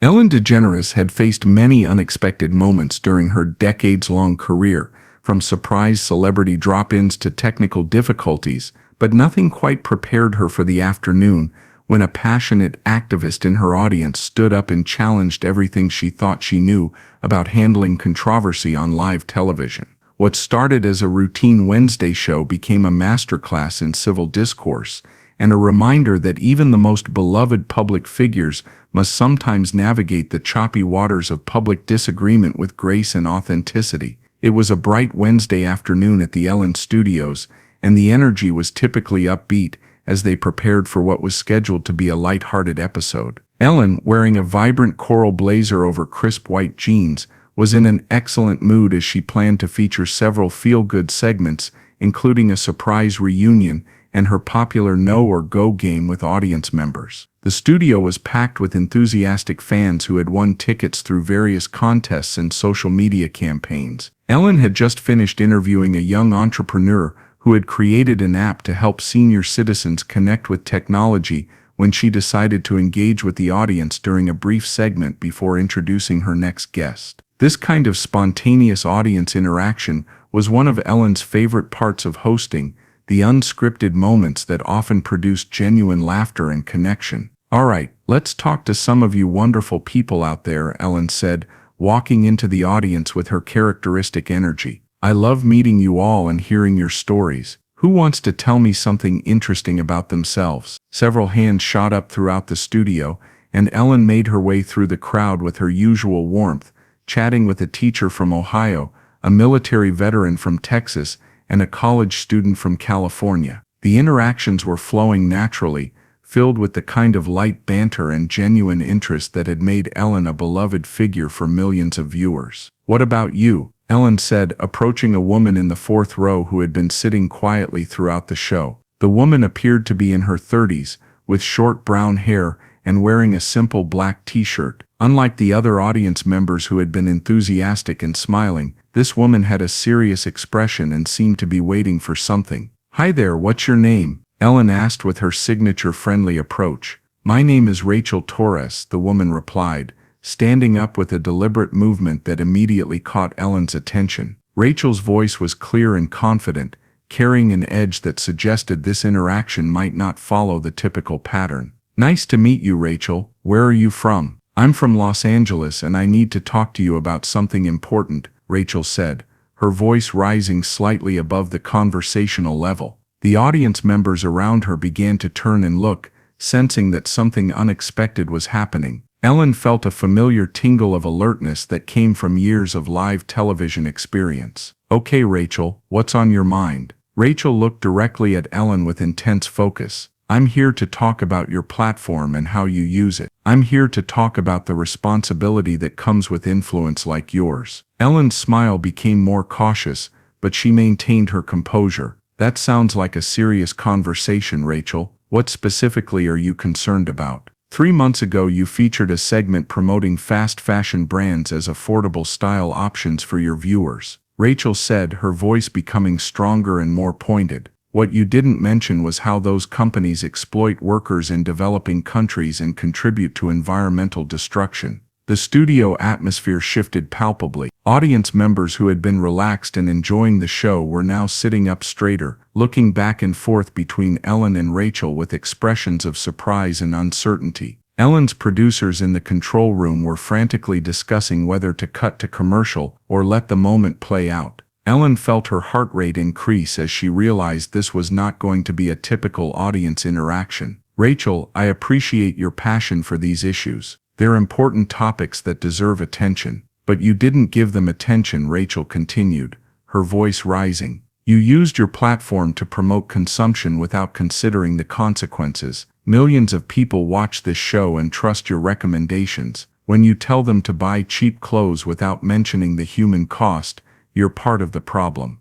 Ellen DeGeneres had faced many unexpected moments during her decades-long career, from surprise celebrity drop-ins to technical difficulties, but nothing quite prepared her for the afternoon when a passionate activist in her audience stood up and challenged everything she thought she knew about handling controversy on live television. What started as a routine Wednesday show became a masterclass in civil discourse, and a reminder that even the most beloved public figures must sometimes navigate the choppy waters of public disagreement with grace and authenticity. It was a bright Wednesday afternoon at the Ellen Studios, and the energy was typically upbeat as they prepared for what was scheduled to be a light-hearted episode. Ellen, wearing a vibrant coral blazer over crisp white jeans, was in an excellent mood as she planned to feature several feel-good segments, including a surprise reunion and her popular No or Go game with audience members. The studio was packed with enthusiastic fans who had won tickets through various contests and social media campaigns. Ellen had just finished interviewing a young entrepreneur who had created an app to help senior citizens connect with technology when she decided to engage with the audience during a brief segment before introducing her next guest. This kind of spontaneous audience interaction was one of Ellen's favorite parts of hosting, the unscripted moments that often produced genuine laughter and connection. "All right, let's talk to some of you wonderful people out there," Ellen said, walking into the audience with her characteristic energy. "I love meeting you all and hearing your stories. Who wants to tell me something interesting about themselves?" Several hands shot up throughout the studio, and Ellen made her way through the crowd with her usual warmth, chatting with a teacher from Ohio, a military veteran from Texas, and a college student from California. The interactions were flowing naturally, filled with the kind of light banter and genuine interest that had made Ellen a beloved figure for millions of viewers. "What about you?" Ellen said, approaching a woman in the fourth row who had been sitting quietly throughout the show. The woman appeared to be in her 30s, with short brown hair and wearing a simple black t-shirt. Unlike the other audience members who had been enthusiastic and smiling, this woman had a serious expression and seemed to be waiting for something. "Hi there, what's your name?" Ellen asked with her signature friendly approach. "My name is Rachel Torres," the woman replied, standing up with a deliberate movement that immediately caught Ellen's attention. Rachel's voice was clear and confident, carrying an edge that suggested this interaction might not follow the typical pattern. "Nice to meet you, Rachel. Where are you from?" "I'm from Los Angeles and I need to talk to you about something important," Rachel said, her voice rising slightly above the conversational level. The audience members around her began to turn and look, sensing that something unexpected was happening. Ellen felt a familiar tingle of alertness that came from years of live television experience. "Okay, Rachel, what's on your mind?" Rachel looked directly at Ellen with intense focus. "I'm here to talk about your platform and how you use it. I'm here to talk about the responsibility that comes with influence like yours." Ellen's smile became more cautious, but she maintained her composure. "That sounds like a serious conversation, Rachel. What specifically are you concerned about?" 3 months ago you featured a segment promoting fast fashion brands as affordable style options for your viewers," Rachel said, her voice becoming stronger and more pointed. "What you didn't mention was how those companies exploit workers in developing countries and contribute to environmental destruction." The studio atmosphere shifted palpably. Audience members who had been relaxed and enjoying the show were now sitting up straighter, looking back and forth between Ellen and Rachel with expressions of surprise and uncertainty. Ellen's producers in the control room were frantically discussing whether to cut to commercial or let the moment play out. Ellen felt her heart rate increase as she realized this was not going to be a typical audience interaction. "Rachel, I appreciate your passion for these issues. They're important topics that deserve attention. But you didn't give them attention," Rachel continued, her voice rising. "You used your platform to promote consumption without considering the consequences. Millions of people watch this show and trust your recommendations. When you tell them to buy cheap clothes without mentioning the human cost, you're part of the problem."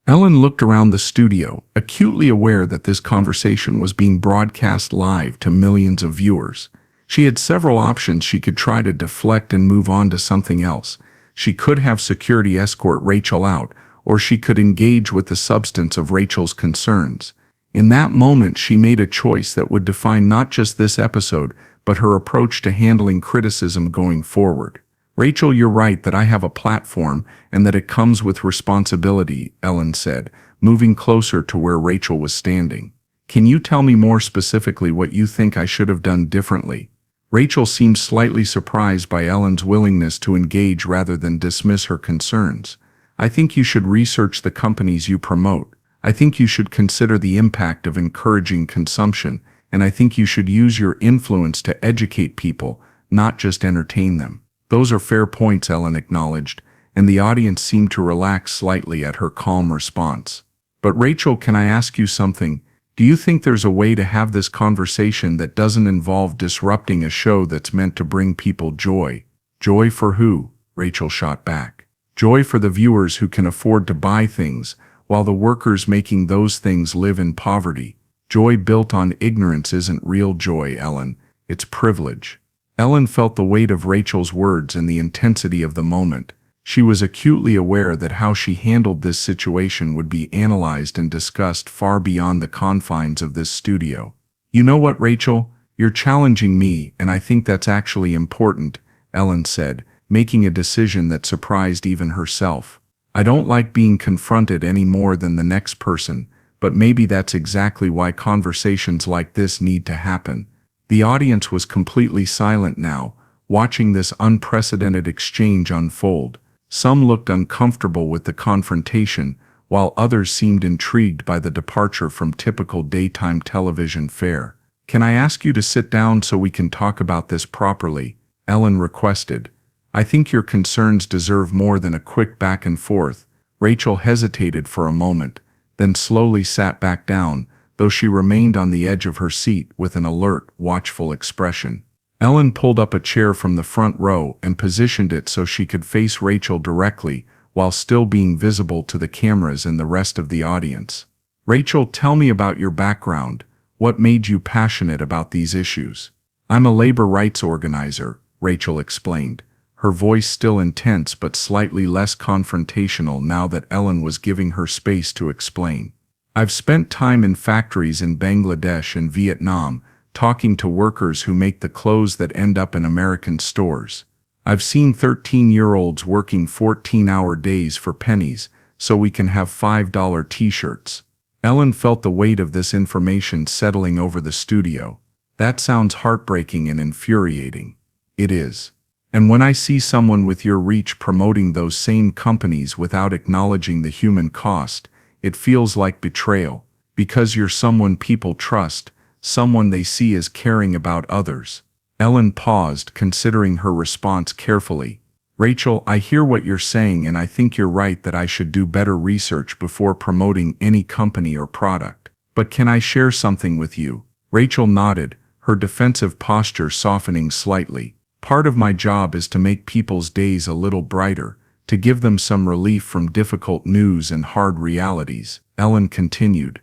Ellen looked around the studio, acutely aware that this conversation was being broadcast live to millions of viewers. She had several options. She could try to deflect and move on to something else. She could have security escort Rachel out, or she could engage with the substance of Rachel's concerns. In that moment, she made a choice that would define not just this episode, but her approach to handling criticism going forward. Rachel, you're right that I have a platform and that it comes with responsibility, Ellen said, moving closer to where Rachel was standing. Can you tell me more specifically what you think I should have done differently? Rachel seemed slightly surprised by Ellen's willingness to engage rather than dismiss her concerns. I think you should research the companies you promote. I think you should consider the impact of encouraging consumption, and I think you should use your influence to educate people, not just entertain them. Those are fair points, Ellen acknowledged, and the audience seemed to relax slightly at her calm response. But Rachel, can I ask you something? Do you think there's a way to have this conversation that doesn't involve disrupting a show that's meant to bring people joy? Joy for who? Rachel shot back. Joy for the viewers who can afford to buy things, while the workers making those things live in poverty. Joy built on ignorance isn't real joy, Ellen. It's privilege. Ellen felt the weight of Rachel's words and the intensity of the moment. She was acutely aware that how she handled this situation would be analyzed and discussed far beyond the confines of this studio. You know what, Rachel? You're challenging me, and I think that's actually important, Ellen said, making a decision that surprised even herself. I don't like being confronted any more than the next person, but maybe that's exactly why conversations like this need to happen. The audience was completely silent now, watching this unprecedented exchange unfold. Some looked uncomfortable with the confrontation, while others seemed intrigued by the departure from typical daytime television fare. Can I ask you to sit down so we can talk about this properly? Ellen requested. I think your concerns deserve more than a quick back and forth. Rachel hesitated for a moment, then slowly sat back down, though she remained on the edge of her seat with an alert, watchful expression. Ellen pulled up a chair from the front row and positioned it so she could face Rachel directly, while still being visible to the cameras and the rest of the audience. Rachel, tell me about your background. What made you passionate about these issues? I'm a labor rights organizer, Rachel explained, her voice still intense but slightly less confrontational now that Ellen was giving her space to explain. I've spent time in factories in Bangladesh and Vietnam, talking to workers who make the clothes that end up in American stores. I've seen 13-year-olds working 14-hour days for pennies so we can have $5 t-shirts. Ellen felt the weight of this information settling over the studio. That sounds heartbreaking and infuriating. It is. And when I see someone with your reach promoting those same companies without acknowledging the human cost, it feels like betrayal, because you're someone people trust, someone they see as caring about others. Ellen paused, considering her response carefully. Rachel, I hear what you're saying, and I think you're right that I should do better research before promoting any company or product. But can I share something with you? Rachel nodded, her defensive posture softening slightly. Part of my job is to make people's days a little brighter, to give them some relief from difficult news and hard realities, Ellen continued.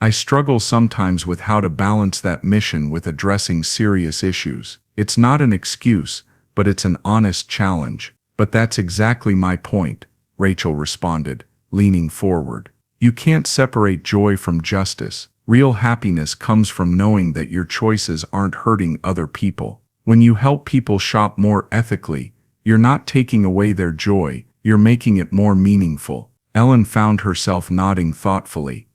I struggle sometimes with how to balance that mission with addressing serious issues. It's not an excuse, but it's an honest challenge. But that's exactly my point, Rachel responded, leaning forward. You can't separate joy from justice. Real happiness comes from knowing that your choices aren't hurting other people. When you help people shop more ethically, you're not taking away their joy, you're making it more meaningful. Ellen found herself nodding thoughtfully.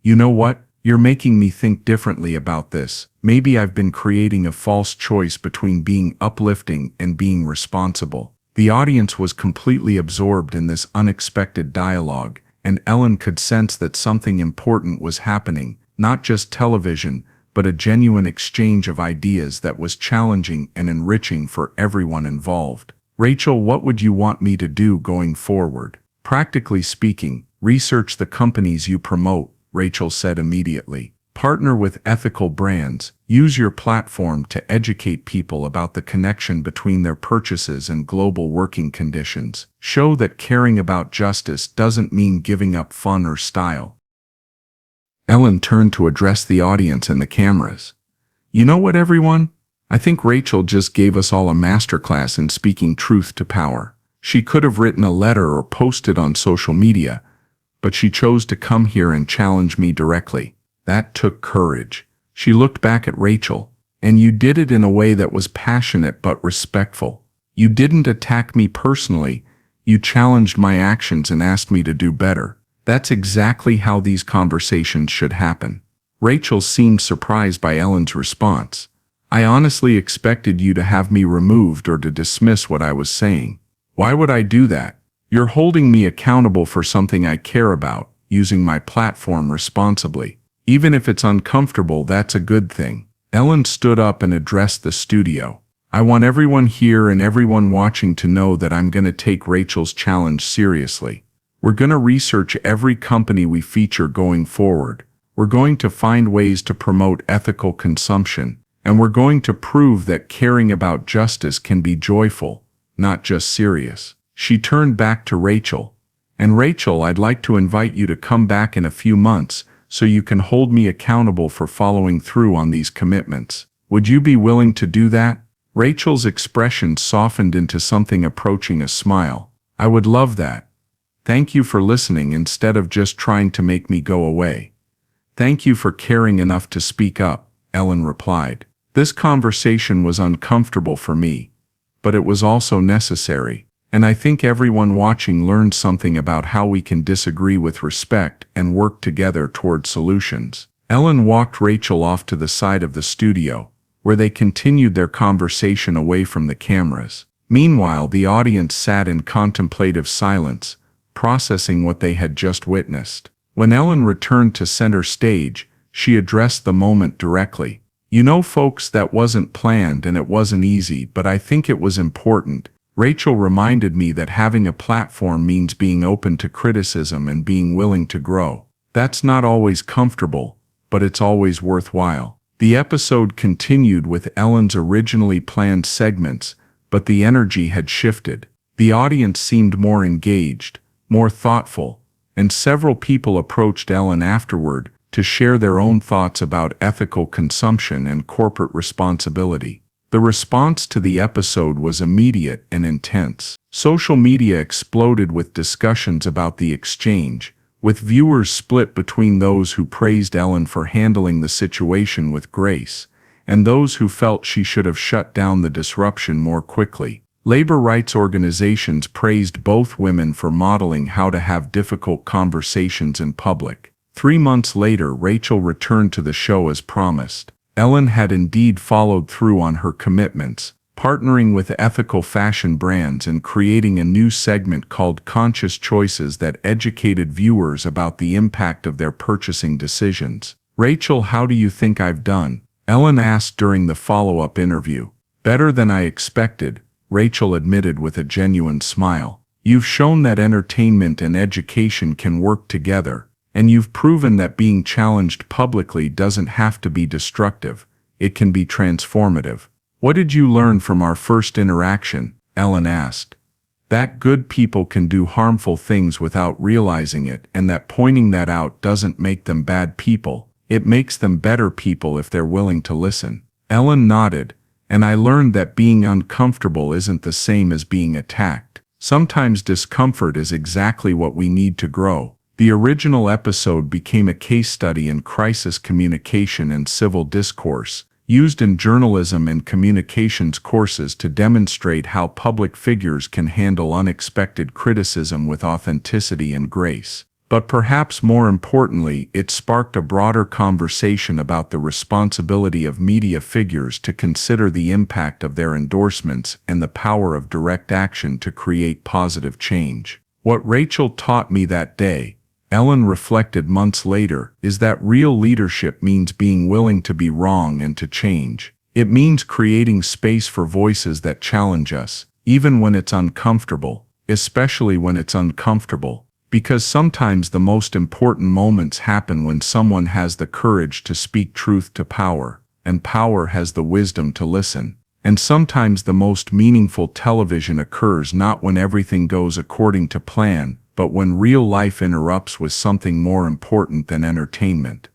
You know what? You're making me think differently about this. Maybe I've been creating a false choice between being uplifting and being responsible. The audience was completely absorbed in this unexpected dialogue, and Ellen could sense that something important was happening, not just television, but a genuine exchange of ideas that was challenging and enriching for everyone involved. Rachel, what would you want me to do going forward? Practically speaking, research the companies you promote, Rachel said immediately. Partner with ethical brands. Use your platform to educate people about the connection between their purchases and global working conditions. Show that caring about justice doesn't mean giving up fun or style. Ellen turned to address the audience and the cameras. You know what, everyone? I think Rachel just gave us all a masterclass in speaking truth to power. She could have written a letter or posted on social media, but she chose to come here and challenge me directly. That took courage. She looked back at Rachel. And you did it in a way that was passionate but respectful. You didn't attack me personally. You challenged my actions and asked me to do better. That's exactly how these conversations should happen." Rachel seemed surprised by Ellen's response. "I honestly expected you to have me removed or to dismiss what I was saying." "Why would I do that? You're holding me accountable for something I care about, using my platform responsibly. Even if it's uncomfortable, that's a good thing." Ellen stood up and addressed the studio. "I want everyone here and everyone watching to know that I'm going to take Rachel's challenge seriously. We're going to research every company we feature going forward. We're going to find ways to promote ethical consumption, and we're going to prove that caring about justice can be joyful, not just serious." She turned back to Rachel. "And Rachel, I'd like to invite you to come back in a few months so you can hold me accountable for following through on these commitments. Would you be willing to do that?" Rachel's expression softened into something approaching a smile. "I would love that. Thank you for listening instead of just trying to make me go away." "Thank you for caring enough to speak up," Ellen replied. "This conversation was uncomfortable for me, but it was also necessary. And I think everyone watching learned something about how we can disagree with respect and work together toward solutions." Ellen walked Rachel off to the side of the studio, where they continued their conversation away from the cameras. Meanwhile, the audience sat in contemplative silence, processing what they had just witnessed. When Ellen returned to center stage, she addressed the moment directly. "You know, folks, that wasn't planned and it wasn't easy, but I think it was important. Rachel reminded me that having a platform means being open to criticism and being willing to grow. That's not always comfortable, but it's always worthwhile." The episode continued with Ellen's originally planned segments, but the energy had shifted. The audience seemed more engaged, more thoughtful, and several people approached Ellen afterward to share their own thoughts about ethical consumption and corporate responsibility. The response to the episode was immediate and intense. Social media exploded with discussions about the exchange, with viewers split between those who praised Ellen for handling the situation with grace, and those who felt she should have shut down the disruption more quickly. Labor rights organizations praised both women for modeling how to have difficult conversations in public. 3 months later, Rachel returned to the show as promised. Ellen had indeed followed through on her commitments, partnering with ethical fashion brands and creating a new segment called Conscious Choices that educated viewers about the impact of their purchasing decisions. "Rachel, how do you think I've done?" Ellen asked during the follow-up interview. "Better than I expected," Rachel admitted with a genuine smile. "You've shown that entertainment and education can work together. And you've proven that being challenged publicly doesn't have to be destructive, it can be transformative." "What did you learn from our first interaction?" Ellen asked. "That good people can do harmful things without realizing it, and that pointing that out doesn't make them bad people. It makes them better people if they're willing to listen." Ellen nodded. "And I learned that being uncomfortable isn't the same as being attacked. Sometimes discomfort is exactly what we need to grow." The original episode became a case study in crisis communication and civil discourse, used in journalism and communications courses to demonstrate how public figures can handle unexpected criticism with authenticity and grace. But perhaps more importantly, it sparked a broader conversation about the responsibility of media figures to consider the impact of their endorsements and the power of direct action to create positive change. "What Rachel taught me that day," Ellen reflected months later, "is that real leadership means being willing to be wrong and to change. It means creating space for voices that challenge us, even when it's uncomfortable, especially when it's uncomfortable. Because sometimes the most important moments happen when someone has the courage to speak truth to power, and power has the wisdom to listen. And sometimes the most meaningful television occurs not when everything goes according to plan, but when real life interrupts with something more important than entertainment."